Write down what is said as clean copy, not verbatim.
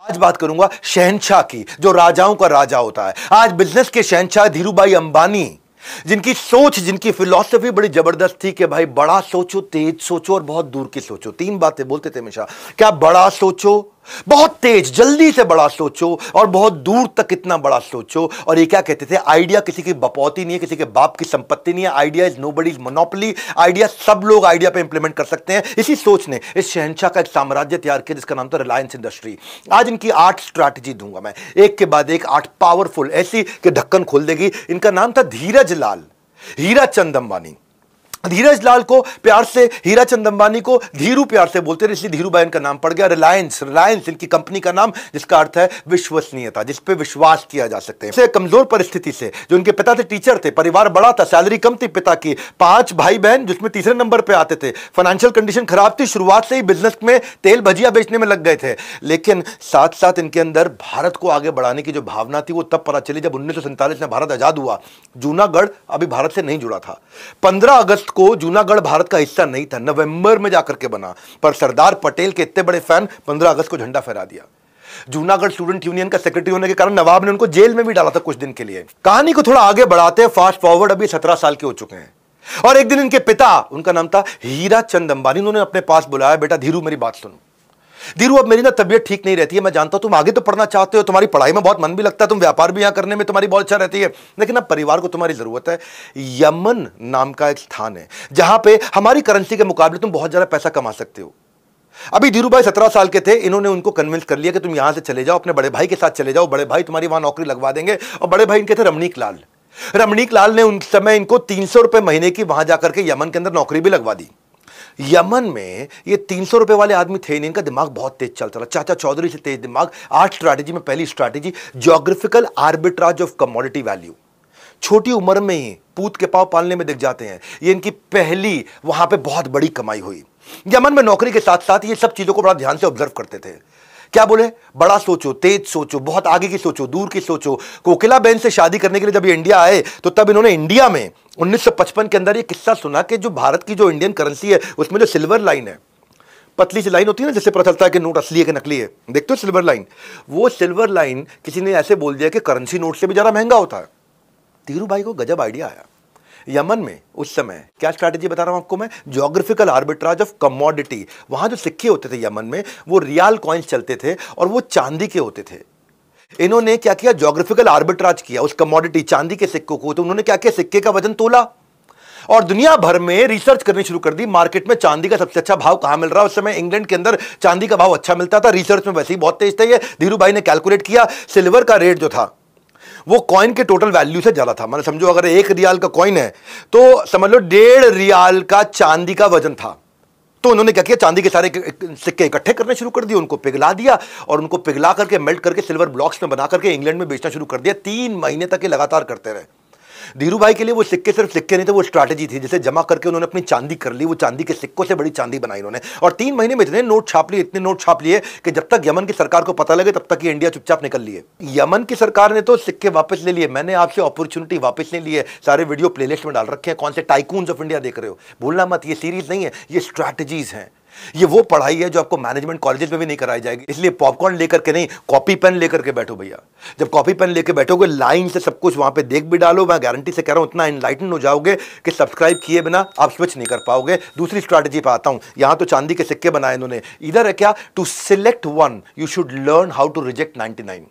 आज बात करूंगा शहंशाह की, जो राजाओं का राजा होता है। आज बिजनेस के शहंशाह धीरूभाई अंबानी, जिनकी सोच, जिनकी फिलॉसफी बड़ी जबरदस्त थी कि भाई बड़ा सोचो, तेज सोचो और बहुत दूर की सोचो। तीन बातें बोलते थे हमेशा, क्या बड़ा सोचो, बहुत तेज जल्दी से बड़ा सोचो और बहुत दूर तक कितना बड़ा सोचो। और ये क्या कहते थे, आइडिया किसी की बपौती नहीं है, किसी के बाप की संपत्ति नहीं है। Idea is nobody's monopoly. Idea सब लोग आइडिया पे इंप्लीमेंट कर सकते हैं। इसी सोच ने इस शहंशाह का एक साम्राज्य तैयार किया जिसका नाम था रिलायंस इंडस्ट्री। आज इनकी 8 स्ट्रैटेजी दूंगा मैं, एक के बाद एक 8 पावरफुल, ऐसी कि ढक्कन खोल देगी। इनका नाम था धीरज लाल हीराचंद अंबानी। धीरज लाल को प्यार से, हीराचंद अंबानी को धीरू प्यार से बोलते थे, इसलिए धीरूभाई इनका नाम पड़ गया। रिलायंस, रिलायंस इनकी कंपनी का नाम, जिसका अर्थ है विश्वसनीयता, जिस पे विश्वास किया जा सकते हैं। कमजोर परिस्थिति से, जो उनके पिता थे टीचर थे, परिवार बड़ा था, सैलरी कम थी पिता की, 5 भाई बहन जिसमें तीसरे नंबर पे आते थे, फाइनेंशियल कंडीशन खराब थी, शुरुआत से ही बिजनेस में तेल भजिया बेचने में लग गए थे। लेकिन साथ साथ इनके अंदर भारत को आगे बढ़ाने की जो भावना थी वो तब पता चली जब 1947 में भारत आजाद हुआ। जूनागढ़ अभी भारत से नहीं जुड़ा था। 15 अगस्त को जूनागढ़ भारत का हिस्सा नहीं था, नवंबर में जाकर के बना, पर सरदार पटेल के इतने बड़े फैन 15 अगस्त को झंडा फहरा दिया। जूनागढ़ स्टूडेंट यूनियन का सेक्रेटरी होने के कारण नवाब ने उनको जेल में भी डाला था कुछ दिन के लिए। कहानी को थोड़ा आगे बढ़ाते हैं, फास्ट फॉरवर्ड, अभी 17 साल के हो चुके हैं और एक दिन इनके पिता, उनका नाम था हीराचंद अंबानी, उन्होंने अपने पास बुलाया, बेटा धीरू मेरी बात सुनो। धीरू, अब मेरी ना तबीयत ठीक नहीं रहती है, मैं जानता हूं तुम आगे तो पढ़ना चाहते हो, तुम्हारी पढ़ाई में बहुत मन भी लगता है, तुम व्यापार भी यहां करने में तुम्हारी बहुत इच्छा रहती है, लेकिन अब परिवार को तुम्हारी जरूरत है। यमन नाम का एक स्थान है जहां पे हमारी करेंसी के मुकाबले तुम बहुत ज्यादा पैसा कमा सकते हो। अभी धीरूभाई 17 साल के थे, इन्होंने उनको कन्विंस कर लिया कि तुम यहां से चले जाओ, अपने बड़े भाई के साथ चले जाओ, बड़े भाई तुम्हारी वहां नौकरी लगवा देंगे। और बड़े भाई इनके थे रमणीक लाल। रमणीक लाल ने उन समय इनको 300 रुपए महीने की वहां जाकर के यमन के अंदर नौकरी भी लगवा दी। यमन में ये 300 रुपए वाले आदमी थे नहीं, इनका दिमाग बहुत तेज चलता था, चाचा चौधरी से तेज दिमाग। 8 स्ट्रैटेजी में पहली strategy, geographical arbitrage of commodity value. छोटी उम्र में ही पूत के पांव पालने में दिख जाते हैं, ये इनकी पहली वहां पे बहुत बड़ी कमाई हुई। यमन में नौकरी के साथ साथ ये सब चीजों को बड़ा ध्यान से ऑब्जर्व करते थे। क्या बोले, बड़ा सोचो, तेज सोचो, बहुत आगे की सोचो, दूर की सोचो। कोकिला बेन से शादी करने के लिए जब ये इंडिया आए तो तब इन्होंने इंडिया में 1955 के अंदर ये किस्सा सुना कि जो भारत की जो इंडियन करेंसी है उसमें जो सिल्वर लाइन है, पतली सी लाइन होती है ना, जिससे पता चलता है कि नोट असली है कि नकली है, देखते हो सिल्वर लाइन, वो सिल्वर लाइन किसी ने ऐसे बोल दिया कि करेंसी नोट से भी ज्यादा महंगा होता है। धीरूभाई को गजब आइडिया आया। यमन में उस समय क्या स्ट्रैटेजी बता रहा हूं आपको मैं, ज्योग्राफिकल आर्बिट्राज ऑफ कमोडिटी। वहां जो सिक्के होते थे यमन में, वो रियाल कॉइन्स चलते थे और वो चांदी के होते थे। इन्होंने क्या किया, ज्योग्राफिकल आर्बिट्राज किया उस कमोडिटी चांदी के सिक्कों को। तो उन्होंने क्या किया, सिक्के का वजन तोला और दुनिया भर में रिसर्च करनी शुरू कर दी, मार्केट में चांदी का सबसे अच्छा भाव कहां मिल रहा है। उस समय इंग्लैंड के अंदर चांदी का भाव अच्छा मिलता था, रिसर्च में वैसे ही बहुत तेज थे ये। धीरूभाई ने कैलकुलेट किया, सिल्वर का रेट जो था वो कॉइन के टोटल वैल्यू से ज्यादा था। मतलब समझो अगर 1 रियाल का कॉइन है तो समझ लो 1.5 रियाल का चांदी का वजन था। तो उन्होंने क्या किया, चांदी के सारे सिक्के इकट्ठे करने शुरू कर दिए, उनको पिघला दिया और उनको पिघला करके मेल्ट करके सिल्वर ब्लॉक्स में बना करके इंग्लैंड में बेचना शुरू कर दिया। 3 महीने तक ये लगातार करते रहे। धीरूभाई के लिए वो सिक्के सिर्फ सिक्के नहीं थे, वो स्ट्रैटेजी थी, जिसे जमा करके उन्होंने अपनी चांदी कर ली। वो चांदी के सिक्कों से बड़ी चांदी बनाई उन्होंने और 3 महीने में इतने नोट छाप लिए, इतने नोट छाप लिए कि जब तक यमन की सरकार को पता लगे तब तक ये इंडिया चुपचाप निकल लिए। यमन की सरकार ने तो सिक्के वापस ले लिए, मैंने आपसे अपॉर्चुनिटी वापस ले ली है। सारे वीडियो प्लेलिस्ट में डाल रखे हैं, कौन से टाइकून्स ऑफ इंडिया देख रहे हो, भूलना मत, ये सीरीज नहीं है, ये स्ट्रैटेजीज हैं। ये वो पढ़ाई है जो आपको मैनेजमेंट कॉलेजेस में भी नहीं कराई जाएगी। इसलिए पॉपकॉर्न लेकर के नहीं, कॉपी पेन लेकर के बैठो भैया। जब कॉपी पेन लेकर बैठोगे, लाइन से सब कुछ वहां पे देख भी डालो। मैं गारंटी से कह रहा हूं इतना एनलाइटन हो जाओगे कि सब्सक्राइब किए बिना आप स्विच नहीं कर पाओगे। दूसरी स्ट्रैटेजी पे आता हूं। यहां तो चांदी के सिक्के बनाए इन्होंने, इधर है क्या, to select one you should learn how to reject 99।